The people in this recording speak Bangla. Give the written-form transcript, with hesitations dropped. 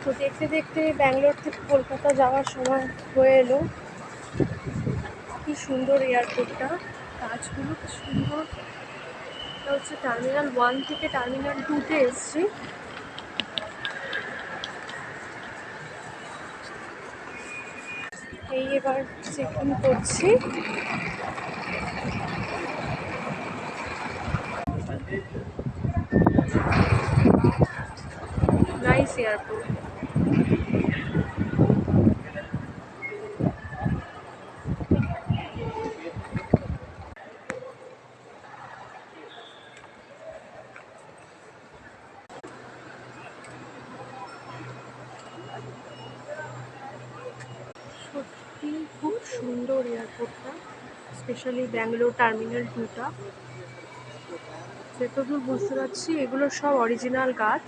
তো দেখতে দেখতে ব্যাঙ্গালোর থেকে কলকাতা যাওয়ার সময় হয়ে এলো। কি সুন্দর এয়ারপোর্টটা, কাজগুলো কি সুন্দর। এটা হচ্ছে টার্মিনাল 1 থেকে টার্মিনাল 2-তে এসছি। এই এবার চেক ইন করছি। Nice airport. সত্যি খুব সুন্দর এয়ারপোর্টটা, স্পেশালি ব্যাঙ্গালোর টার্মিনাল 2টা। যতদূর বুঝতে পারছি এগুলো সব অরিজিনাল গাছ।